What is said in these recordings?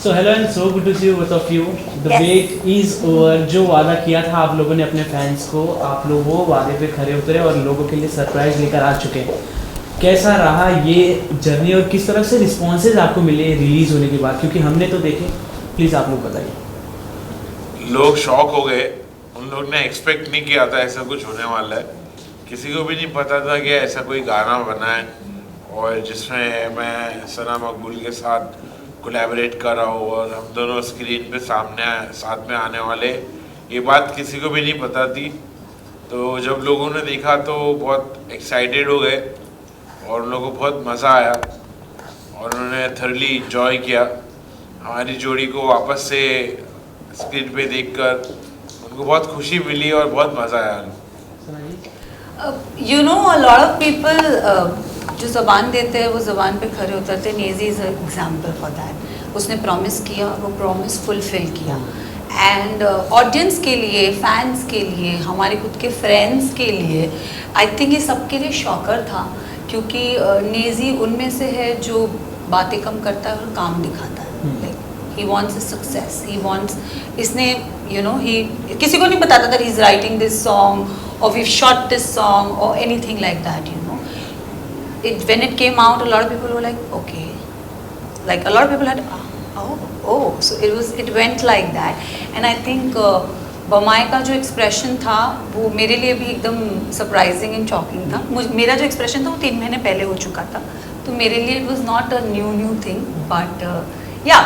So hello and so good to see you both of you. The Yes. wait is over. जो वादा किया था आप लोगों ने अपने फैंस को, आप लोग वो वादे पे खरे उतरे और लोगों के लिए सरप्राइज लेकर आ चुके हैं. कैसा रहा ये जर्नी और किस तरह से रिस्पॉन्सेज आपको मिले रिलीज होने के बाद, क्योंकि हमने तो देखे. प्लीज़ आप लोग बताइए. लोग शॉक हो गए. उन लोग ने एक्सपेक्ट नहीं किया था ऐसा कुछ होने वाला है. किसी को भी नहीं पता था कि ऐसा कोई गाना बना है और जिसमें मैं सना मकबूल के साथ कोलैबोरेट कर रहा हूँ और हम दोनों स्क्रीन पे साथ में आने वाले. ये बात किसी को भी नहीं पता थी. तो जब लोगों ने देखा तो बहुत एक्साइटेड हो गए और उन लोगों को बहुत मज़ा आया और उन्होंने थर्ली इंजॉय किया. हमारी जोड़ी को वापस से स्क्रीन पे देखकर उनको बहुत खुशी मिली और बहुत मज़ा आया. You know, a lot of people जो ज़बान देते हैं वो ज़बान पे खरे उतरते. Naezy is example for that. उसने प्रॉमिस किया, वो प्रॉमिस फुलफिल किया. एंड ऑडियंस के लिए, फैंस के लिए, हमारे खुद के फ्रेंड्स के लिए, आई थिंक ये सबके लिए शॉकर था. क्योंकि नेजी उनमें से है जो बातें कम करता है और काम दिखाता है. Like he wants success, he wants. इसने ही किसी को नहीं बताता था he is writing this song or we've shot this song or anything like that, when it came out, a lot of people were like, okay, like a lot of people had so it went like that. And I think बमाई का जो expression था वो मेरे लिए भी एकदम surprising and shocking था. मेरा जो एक्सप्रेशन था वो 3 महीने पहले हो चुका था, तो मेरे लिए it was not a new thing. But या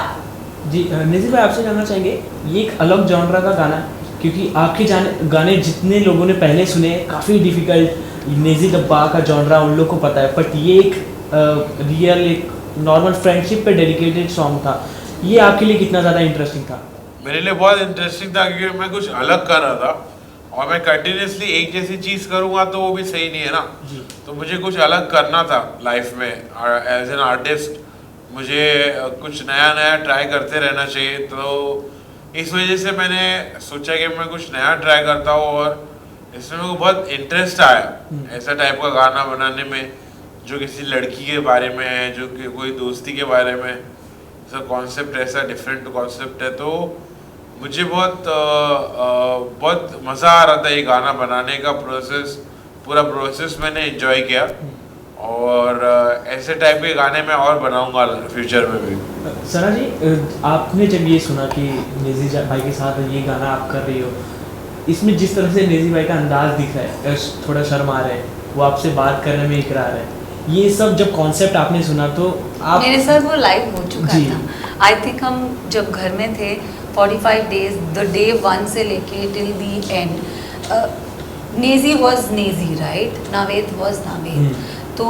जी नेजी भाई आपसे जानना चाहेंगे, ये एक अलग जॉनरा का गाना है, क्योंकि आपके गाने जितने लोगों ने पहले सुने काफ़ी डिफ़िकल्ट, नेजी डब्बा का जॉनरा उन लोग को पता है, बट ये एक रियल एक नॉर्मल फ्रेंडशिप पे डेडिकेटेड सॉन्ग था. ये आपके लिए कितना ज़्यादा इंटरेस्टिंग था? मेरे लिए बहुत इंटरेस्टिंग था क्योंकि मैं कुछ अलग कर रहा था और मैं कंटिन्यूसली एक जैसी चीज़ करूँगा तो वो भी सही नहीं है ना. तो मुझे कुछ अलग करना था लाइफ में. एज एन आर्टिस्ट मुझे कुछ नया ट्राई करते रहना चाहिए. तो इस वजह से मैंने सोचा कि मैं कुछ नया ट्राई करता हूँ और इसमें मेरे को बहुत इंटरेस्ट आया ऐसा टाइप का गाना बनाने में जो किसी लड़की के बारे में है, जो कि कोई दोस्ती के बारे में. ऐसा कॉन्सेप्ट, ऐसा डिफरेंट कॉन्सेप्ट है. तो मुझे बहुत मज़ा आ रहा था ये गाना बनाने का. पूरा प्रोसेस मैंने एंजॉय किया और ऐसे टाइप के गाने मैं और बनाऊंगा फ्यूचर में भी. सना जी, आपने जब ये सुना कि नेजी भाई के साथ ये गाना आप कर रही हो, इसमें जिस तरह से नेजी भाई का अंदाज दिख रहा है, थोड़ा शर्मा रहे, वो आपसे बात करने में इकरार है, ये सब जब कॉन्सेप्ट आपने सुना तो आप मेरे साथ वो लाइव हो चुका था. आई थिंक हम जब घर में थे 45 डेज, द डे 1 से लेके till the and Naezy was Naezy, right, Naved was Naved. तो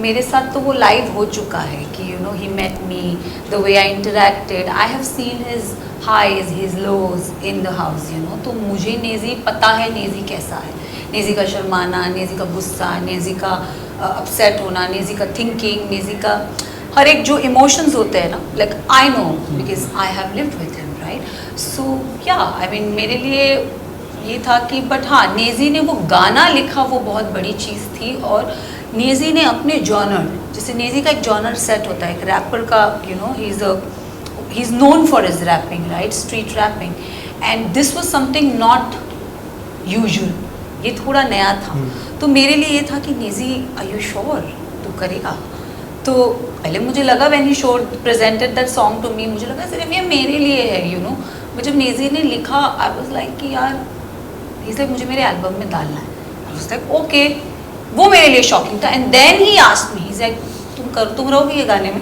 मेरे साथ तो वो लाइव हो चुका है कि he met me, the way I interacted, I have seen his highs his lows in the house. तो मुझे नेजी पता है, नेजी कैसा है, नेजी का शर्माना, नेजी का गुस्सा, नेजी का अपसेट होना, नेजी का थिंकिंग, नेजी का हर एक जो इमोशंस होते हैं ना, like I know because I have lived with him, right. So yeah I mean मेरे लिए ये था कि बट हाँ, नेजी ने वो गाना लिखा वो बहुत बड़ी चीज़ थी. और नेजी ने अपने जॉनर, जैसे नेजी का एक जॉनर सेट होता है एक रैपर का, he is known for his rapping, right, street rapping. And this was something not usual, ये थोड़ा नया था. तो मेरे लिए ये था कि नेजी आर यू श्योर तू करेगा. तो पहले मुझे लगा when he showed presented that song to me, मुझे लगा सिर्फ ये मेरे लिए है. बट जब नेजी ने लिखा आई वाज लाइक कि यार इसे मुझे मेरे एल्बम में डालना है. आई वाज लाइक ओके, वो मेरे लिए शॉकिंग था. And then he asked me, he said तुम रहोगे ये गाने में?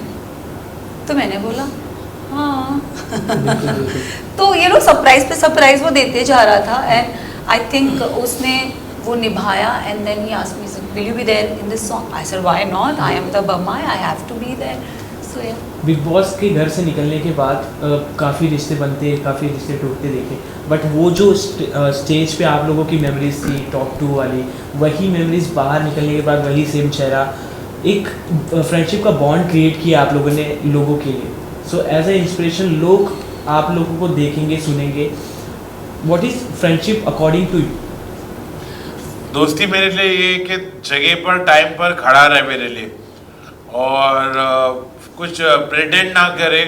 तो मैंने बोला हाँ. तो सरप्राइज पे सरप्राइज वो देते जा रहा था. एंड आई थिंक उसने वो निभाया. And then he asked me, will you be there in this song? I said why not, I am the Bamai, I have to be there. So yeah Bigg boss के घर से निकलने के बाद काफ़ी रिश्ते बनते, काफ़ी रिश्ते टूटते देखे, बट वो जो स्टेज पे आप लोगों की मेमोरीज थी टॉप 2 वाली, वही मेमोरीज बाहर निकलने के बाद वही सेम चेहरा, एक फ्रेंडशिप का बॉन्ड क्रिएट किया आप लोगों ने लोगों के लिए. सो एज ए इंस्पिरेशन लोग आप लोगों को देखेंगे, सुनेंगे. What is friendship according to you? दोस्ती मेरे लिए ये कि जगह पर टाइम पर खड़ा रहे मेरे लिए और कुछ प्रेटेंड ना करे,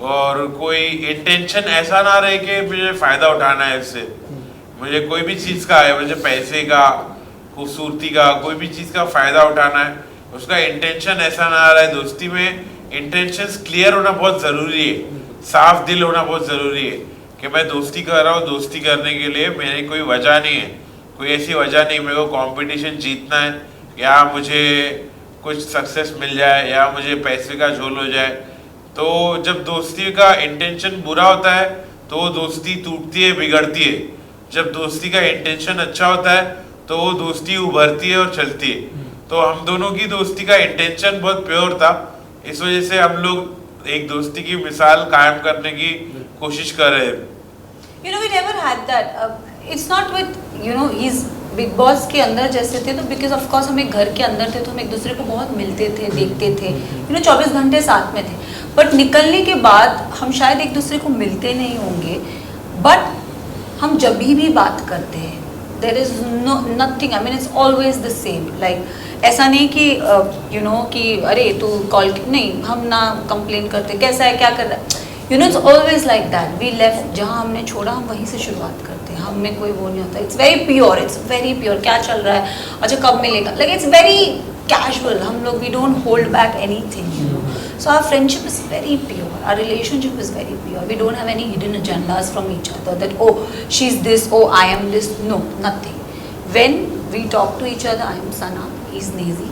और कोई इंटेंशन ऐसा ना रहे कि मुझे फ़ायदा उठाना है इससे, मुझे कोई भी चीज़ का है, मुझे पैसे का, खूबसूरती का, कोई भी चीज़ का फ़ायदा उठाना है, उसका इंटेंशन ऐसा ना आ रहा है। दोस्ती में इंटेंशंस क्लियर होना बहुत ज़रूरी है, साफ दिल होना बहुत ज़रूरी है कि मैं दोस्ती कर रहा हूँ, दोस्ती करने के लिए मेरी कोई वजह नहीं है, कोई ऐसी वजह नहीं मेरे को कंपटीशन जीतना है या मुझे कुछ सक्सेस मिल जाए या मुझे पैसे का झोल हो जाए। तो जब दोस्ती का इंटेंशन बुरा होता है तो वो दोस्ती टूटती है, बिगड़ती है। जब दोस्ती का इंटेंशन अच्छा होता है तो वो दोस्ती उभरती है और चलती है। तो हम दोनों की दोस्ती का इंटेंशन बहुत प्योर था, इस वजह से हम लोग एक दोस्ती की मिसाल कायम करने की कोशिश कर रहे हैं। You know, we never had that. It's not with, you know, he's big boss के अंदर जैसे थे तो बिकॉज ऑफ कोर्स हम एक घर के अंदर थे तो हम एक दूसरे को बहुत मिलते थे, देखते थे, यू नो 24 घंटे साथ में थे। बट निकलने के बाद हम शायद एक दूसरे को मिलते नहीं होंगे, बट हम जब भी बात करते हैं there is no nothing, I mean it's always the same. Like ऐसा नहीं कि यू नो कि अरे तू कॉल, नहीं, हम ना कंप्लेन करते कैसा है क्या कर रहा है, you know it's always like that. We left, जहाँ हमने छोड़ा हम वहीं से शुरुआत करते हैं, हम में कोई वो नहीं होता। It's very pure, it's very pure. क्या चल रहा है, अच्छा कब मिलेगा, लाइक इट्स वेरी कैजुअल। हम लोग we don't hold back anything, you know. So our friendship is very pure, our relationship is very pure. We don't have any hidden agendas from each other that oh she is this, oh I am this, no, nothing. When we talk to each other, I am Sana, he is Naezy,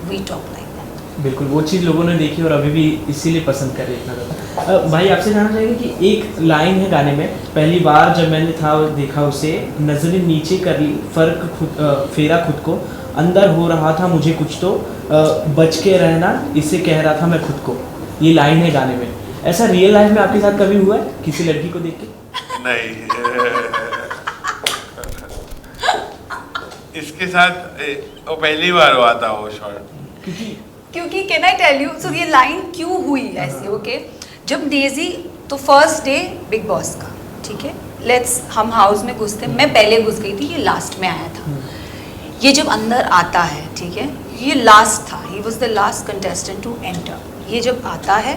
we talk like that. बिल्कुल वो चीज़ लोगों ने देखी और अभी भी इसीलिए पसंद कर रहे इतना ज़्यादा। भाई आपसे जानना चाहेंगे कि एक लाइन है गाने में, पहली बार जब मैंने था देखा उसे, नजरें नीचे कर ली, फर्क खुद फेरा खुद को, अंदर हो रहा था मुझे कुछ तो, बच के रहना इसे कह रहा था मैं खुद को। ये लाइन है गाने में। ऐसा रियल लाइफ में आपके साथ कभी हुआ है किसी लड़की को देख के? नहीं इसके साथ वो पहली बार हुआ था वो शॉट। क्योंकि कैन आई टेल यू, सो ये लाइन क्यों हुई ऐसे, ओके? जब डेजी, तो फर्स्ट डे बिग बॉस का, ठीक है, लेट्स हम हाउस में घुसते, मैं पहले घुस गई थी, ये लास्ट में आया था। ये जब अंदर आता है, ठीक है, ये लास्ट था, he was the last contestant to enter. ये जब आता है,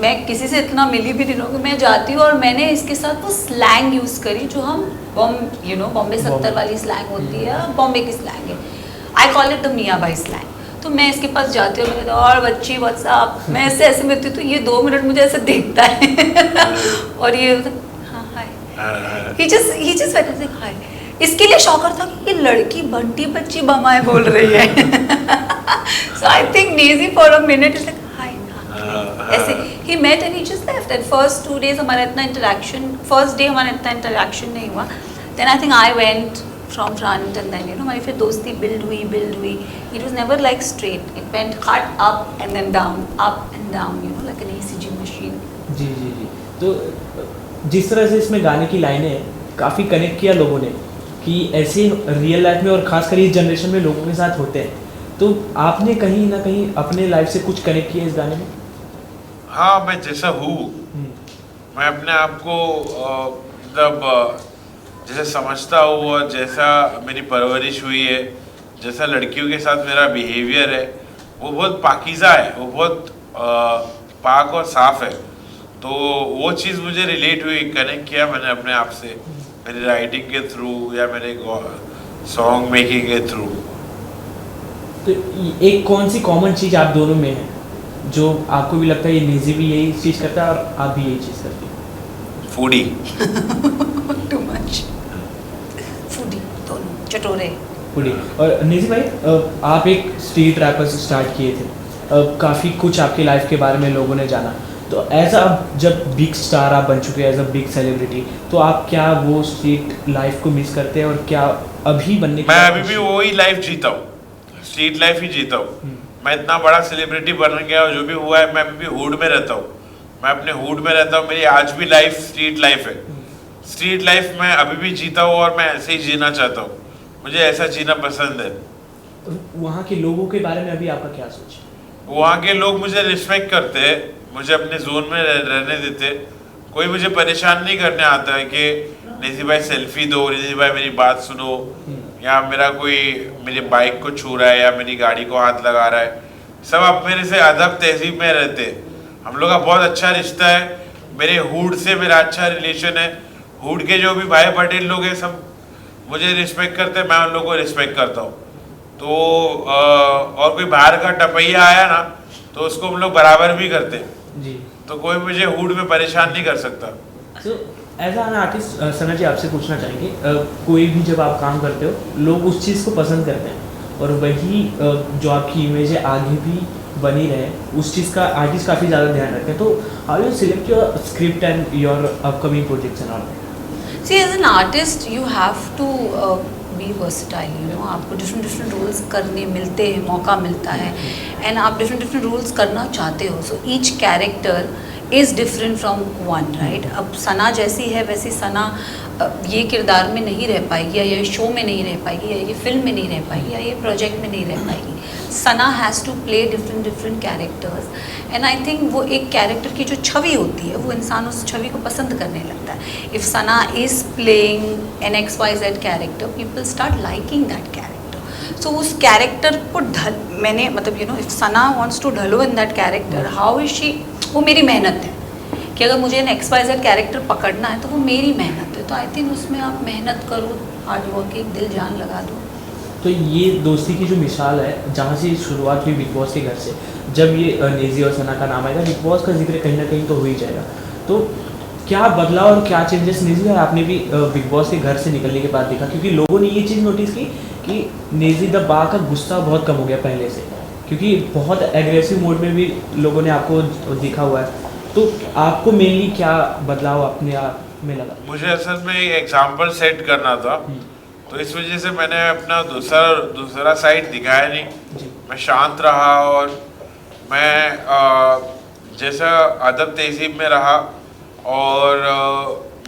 मैं किसी से इतना मिली भी नहीं रहूँगी, मैं जाती हूँ और मैंने इसके साथ वो स्लैंग यूज़ करी जो हम बॉम्बे 70 वाली स्लैंग होती है, बॉम्बे की स्लैंग है। आई कॉल इट द मियाँ भाई स्लैंग। तो मैं इसके पास जाती हूँ, मैं कहती हूँ और बच्ची व्हाट्सअप, मैं ऐसे मिलती हूँ तो ये 2 मिनट मुझे ऐसे देखता है और ये हाँ हाय, ही जस्ट हाय। इसके लिए शॉकर था कि ये लड़की बंटी बच्ची बमाए बोल रही है। सो आई थिंक नेजी for a minute is like hi, ऐसे ही met and he just left. And first 2 days हमारा इतना इंटरेक्शन, फर्स्ट डे हमारा इतना इंटरेक्शन नहीं हुआ। Then I think I went from front and then, you know, हमारी फिर दोस्ती build हुई। It was never like straight. It went hard up and then down, you know, like an ECG machine. जी। तो जिस तरह से इसमें गाने की लाइनें हैं, काफ़ी कनेक्ट किया लोगों ने कि ऐसे रियल लाइफ में और ख़ासकर इस जनरेशन में लोगों के साथ होते हैं। तो आपने कहीं ना कहीं अपने लाइफ से कुछ कनेक्ट किया इस गाने में? हाँ, मैं जैसा हूँ, मैं अपने आप को मतलब जैसे समझता हूँ और जैसा मेरी परवरिश हुई है, जैसा लड़कियों के साथ मेरा बिहेवियर है, वो बहुत पाकीज़ा है, वो बहुत पाक और साफ़ है। तो वो चीज़ मुझे रिलेट हुई, कनेक्ट किया मैंने अपने आप से, मेरी राइटिंग के थ्रू या मेरे सॉन्ग मेकिंग के थ्रू। तो एक कौन सी कॉमन चीज़ आप दोनों में है जो आपको भी लगता है ये नेजी भी यही चीज़ करता है और आप भी यही चीज़ करते हैं? फूडी। टू मच फूडी, दोनों चटोरे। फूडी। और नेजी भाई, आप एक स्ट्रीट रैपर से स्टार्ट किए थे, काफ़ी कुछ आपके लाइफ के बारे में लोगों ने जाना। तो एज अ जब बिग स्टार आप बन चुके हैं, एज अ बिग सेलिब्रिटी, तो आप क्या वो स्ट्रीट लाइफ को मिस करते हैं और क्या अभी बनने मैं अभी भी वही लाइफ जीता हूँ, स्ट्रीट लाइफ ही जीता हूँ। मैं इतना बड़ा सेलिब्रिटी बन गया और जो भी हुआ है, मैं अभी भी हुड में रहता हूँ, मैं अपने हुड में रहता हूँ। मेरी आज भी लाइफ स्ट्रीट लाइफ है। स्ट्रीट लाइफ मैं अभी भी जीता हूँ और मैं ऐसे ही जीना चाहता हूँ, मुझे ऐसा जीना पसंद है। वहाँ के लोगों के बारे में अभी आपका क्या सोच है? वहाँ के लोग मुझे रिस्पेक्ट करते हैं, मुझे अपने जोन में रहने देते, कोई मुझे परेशान नहीं करने आता है कि नेजी भाई सेल्फी दो, नेजी भाई मेरी बात सुनो, या मेरा कोई मेरी बाइक को छू रहा है या मेरी गाड़ी को हाथ लगा रहा है। सब अब मेरे से अदब तहजीब में रहते। हम लोग का बहुत अच्छा रिश्ता है। मेरे हुड से मेरा अच्छा रिलेशन है। हुड के जो भी भाई पटेल लोग हैं सब मुझे रिस्पेक्ट करते हैं, मैं उन लोगों को रिस्पेक्ट करता हूँ। तो और कोई बाहर का टपैया आया ना तो उसको हम लोग बराबर भी करते हैं जी। तो कोई मुझे हुड में परेशान नहीं कर सकता। तो एज एन आर्टिस्ट सना जी आपसे पूछना चाहेंगे, कोई भी जब आप काम करते हो लोग उस चीज़ को पसंद करते हैं और वही जो आपकी इमेज है आगे भी बनी रहे, उस चीज़ का आर्टिस्ट काफ़ी ज़्यादा ध्यान रखते हैं। तो how you select your script and your upcoming projects and all? See, as an artist, you have to be versatile. You know, आपको different roles करने मिलते हैं, मौका मिलता है, and आप different roles करना चाहते हो. So each character is different from one, right? अब सना जैसी है वैसी सना ये किरदार में नहीं रह पाएगी, या ये शो में नहीं रह पाएगी, या ये फिल्म में नहीं रह पाएगी, या ये प्रोजेक्ट में नहीं रह पाएगी. Sana has to play different characters, and I think वो एक कैरेक्टर की जो छवि होती है वो इंसान उस छवि को पसंद करने लगता है. If Sana is playing an XYZ character, people start liking that character. So उस कैरेक्टर को मैंने मतलब इफ़ सना वॉन्ट्स टू ढलो in that character, how is she, वो मेरी मेहनत है कि अगर मुझे एन XYZ कैरेक्टर पकड़ना है तो वो मेरी मेहनत है. तो आई थिंक उसमें आप मेहनत करो, हार्ड वर्किंग, दिल जान लगा दो. तो ये दोस्ती की जो मिसाल है जहाँ से शुरुआत हुई बिग बॉस के घर से, जब ये नेजी और सना का नाम आएगा बिग बॉस का जिक्र कहीं ना कहीं तो हो ही जाएगा. तो क्या बदलाव और क्या चेंजेस नेजी और आपने भी बिग बॉस के घर से निकलने के बाद देखा? क्योंकि लोगों ने ये चीज़ नोटिस की कि नेजी द बा का गुस्सा बहुत कम हो गया पहले से, क्योंकि बहुत एग्रेसिव मोड में भी लोगों ने आपको देखा हुआ है. तो आपको मेनली क्या बदलाव अपने आप में लगा? मुझे असल में एक एग्जाम्पल सेट करना था, तो इस वजह से मैंने अपना दूसरा साइड दिखाया नहीं. मैं शांत रहा और मैं जैसा अदब तहजीब में रहा, और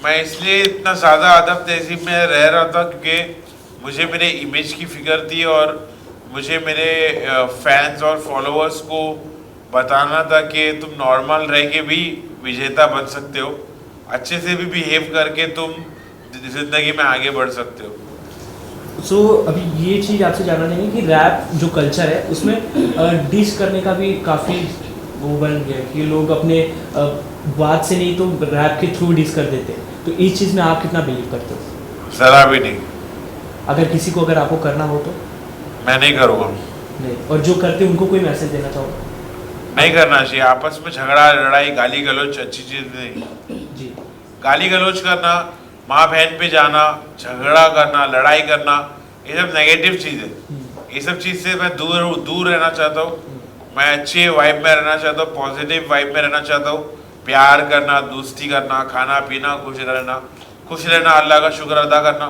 मैं इसलिए इतना ज़्यादा अदब तहजीब में रह रहा था क्योंकि मुझे मेरे इमेज की फ़िक्र थी और मुझे मेरे फैंस और फॉलोअर्स को बताना था कि तुम नॉर्मल रह के भी विजेता बन सकते हो, अच्छे से भी बिहेव करके तुम ज़िंदगी में आगे बढ़ सकते हो. सो अभी ये चीज़ आपसे जानना चाहेंगे कि रैप जो कल्चर है उसमें डिश करने का भी काफ़ी वो बन गया कि लोग अपने बात से नहीं तो रैप के थ्रू डिश कर देते हैं. तो इस चीज़ में आप कितना बिलीव करते हो? ज़रा भी नहीं. अगर आपको करना हो तो? मैं नहीं करूँगा. नहीं. और जो करते हैं उनको कोई मैसेज देना चाहोगे? नहीं करना चाहिए. आपस में झगड़ा लड़ाई गाली गलौज अच्छी चीज़ नहीं. जी. गाली गलौज करना, माँ बहन पे जाना, झगड़ा करना, लड़ाई करना, ये सब नेगेटिव चीज़ है. ये सब चीज़ से मैं दूर रहना चाहता हूँ. मैं अच्छे वाइब में रहना चाहता हूँ, पॉजिटिव वाइब में रहना चाहता हूँ. प्यार करना, दोस्ती करना, खाना पीना, खुश रहना, अल्लाह का शुक्र अदा करना,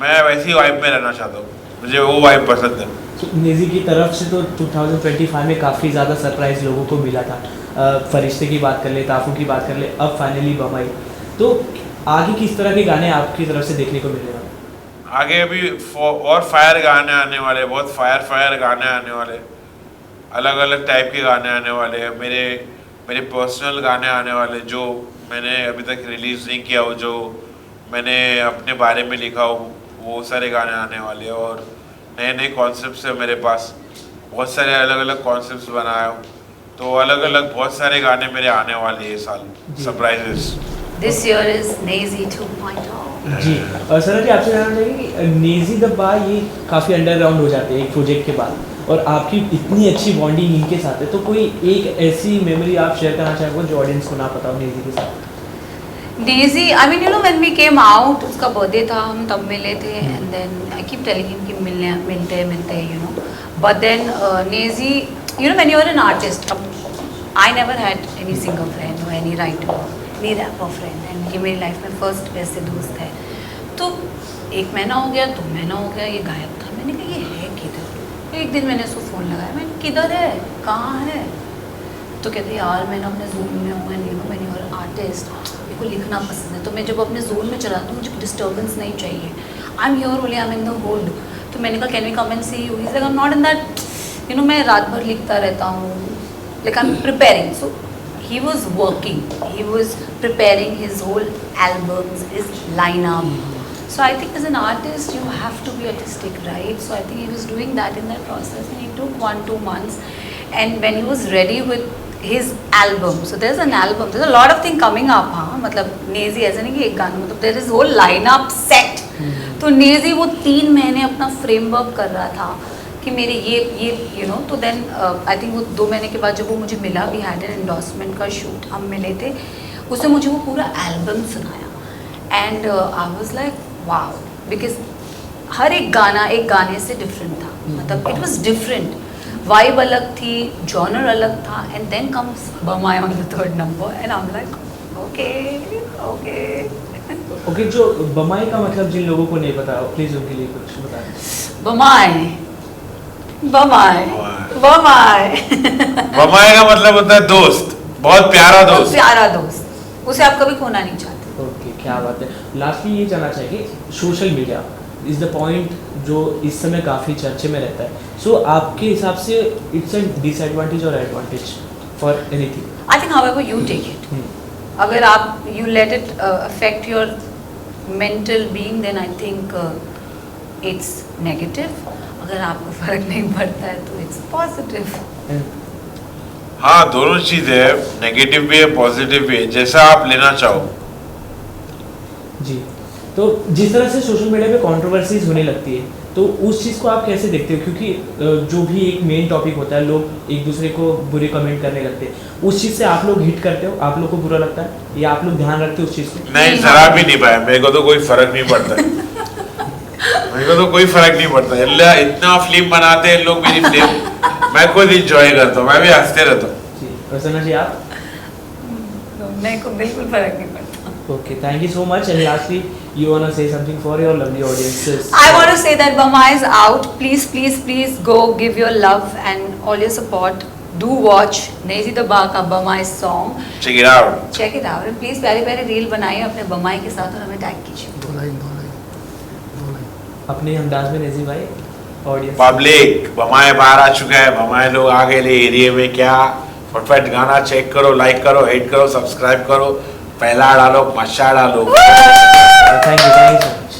मैं वैसी वाइब में रहना चाहता हूँ. मुझे वो वाइब पसंद है. तो नेजी की तरफ से तो 2025 में काफ़ी ज़्यादा सरप्राइज़ लोगों को मिला था. फरिश्ते की बात कर ले, ताफू की बात कर ले, अब फाइनली बम्बई. तो आगे किस तरह के गाने आपकी तरफ से देखने को मिलेगा? आगे अभी और फायर गाने आने वाले, बहुत फायर गाने आने वाले, अलग अलग टाइप के गाने आने वाले हैं. मेरे पर्सनल गाने आने वाले जो मैंने अभी तक रिलीज़ नहीं किया हो, जो मैंने अपने बारे में लिखा हो, वो सारे गाने आने वाले हैं. और नए कॉन्सेप्ट्स है मेरे पास, बहुत सारे अलग अलग कॉन्सेप्ट्स बनाए हो, तो अलग अलग बहुत सारे गाने मेरे आने वाले ये साल, surprises. This year is Nazy 2.0. जी. और सर जी आपसे जानना चाहिए कि नेजी द बा ये काफ़ी अंडरग्राउंड हो जाते हैं एक प्रोजेक्ट के बाद, और आपकी इतनी अच्छी बॉन्डिंग इनके साथ है, तो कोई एक ऐसी मेमोरी आप शेयर करना चाहेंगे जो ऑडियंस को ना पता हो नेजी के साथ? Nazy, I mean, when we came out, उसका बर्थडे था, हम तब मिले थे, and then I keep telling him कि मिलते हैं, But then Nazy, when you're an artist, I never had any singer friend or any writer, any rapper friend, and ये मेरी लाइफ में फर्स्ट वैसे दोस्त है. तो 1 महीना हो गया, 2 महीना हो गया, ये गायब था. मैंने कहा ये है किधर? एक दिन मैंने उसको फ़ोन लगाया, मैंने किधर है, कहाँ है? तो कहते यार मैं ना अपने जोन में हूँ, and when you are artist मेरे को लिखना पसंद है, तो मैं जब अपने जोन में चलाती हूँ मुझे डिस्टर्बेंस नहीं चाहिए. I am here only, I am in the hood. तो मैंने कहा can we come and see you? He is like I am not in that, मैं रात भर लिखता रहता हूँ, like I am preparing. So he was working, he was preparing his whole albums, his lineup. So I think as an artist you have to be artistic, right? So I think he was doing that in that process, and it took 1-2 months. And when he was ready with his album. So there's an album. There's a lot of thing coming up. हाँ मतलब नेजी ऐसा नहीं कि एक गाना, मतलब there is whole lineup set. तो नेजी वो 3 महीने अपना फ्रेमवर्क कर रहा था कि मेरे ये यू नो, तो देन आई थिंक वो 2 महीने के बाद जब वो मुझे मिला, वी हैड एन एंडोर्समेंट का शूट, हम मिले थे, उसने मुझे वो पूरा एल्बम सुनाया and I was like wow, because हर एक गाना एक गाने से डिफरेंट था, मतलब इट वाज डिफरेंट, वाइब अलग थी, जॉनर अलग था, and then comes Bamai on the 3rd number and I am like okay okay okay. जो बमाई का मतलब जिन लोगों को नहीं पता, प्लीज उनके लिए कुछ बताएं। बमाए बमाए बमाए बमाए का मतलब होता है दोस्त, बहुत प्यारा बहुत दोस्त। प्यारा दोस्त, उसे आप कभी खोना नहीं चाहते। ओके, क्या बात है। लास्टली ये जानना चाहेंगे, social media is the point जो इस समय काफ़ी चर्चे में रहता है, सो आपके हिसाब से इट्स अ डिसएडवांटेज और advantage for anything? I think however you take it, अगर आप you let it affect your mental being, then I think it's negative, अगर आपको फर्क नहीं पड़ता है तो इट्स पॉजिटिव। हाँ, दोनों चीज़ है, नेगेटिव भी है पॉजिटिव भी है, जैसा आप लेना चाहो। जी, तो जिस तरह से सोशल मीडिया पे कंट्रोवर्सीज होने लगती है, तो उस चीज़ को आप कैसे देखते हो? क्योंकि जो भी एक मेन टॉपिक होता है, लोग एक दूसरे को बुरे कमेंट करने लगते हैं, उस चीज़ से आप लोग हिट करते हो, आप लोग को बुरा लगता है, या आप लोग ध्यान रखते हो उस चीज़ को? नहीं, जरा भी नहीं पाया, मेरे को तो कोई फर्क नहीं पड़ता मेरे को तो कोई फर्क नहीं पड़ता, अल्लाह इतना फिल्म बनाते हैं लोग मेरी फिल्म, मैं खुद इंजॉय करता हूँ, मैं भी हंसते रहता हूँ। जी, रसना जी आप? मेरे को बिल्कुल फर्क नहीं पड़ता। Okay, thank you so much. And lastly, you wanna say something for your lovely audiences? I want to say that Bama is out. Please, please, please go give your love and all your support. Do watch Nezi the Ba का Bamai song. Check it out. Check it out and please प्यारे प्यारे reel बनाइए अपने बमाई के साथ और हमें टैग कीजिए। अपने अंदाज में नेजी भाई ऑडियंस। पब्लिक बमाए बाहर आ चुका है, बमाए लोग आ गए एरिया में, क्या फटफट गाना चेक करो, लाइक करो, हिट करो, सब्सक्राइब करो, पहला डालो, मच्छा डालो। Thank you so much.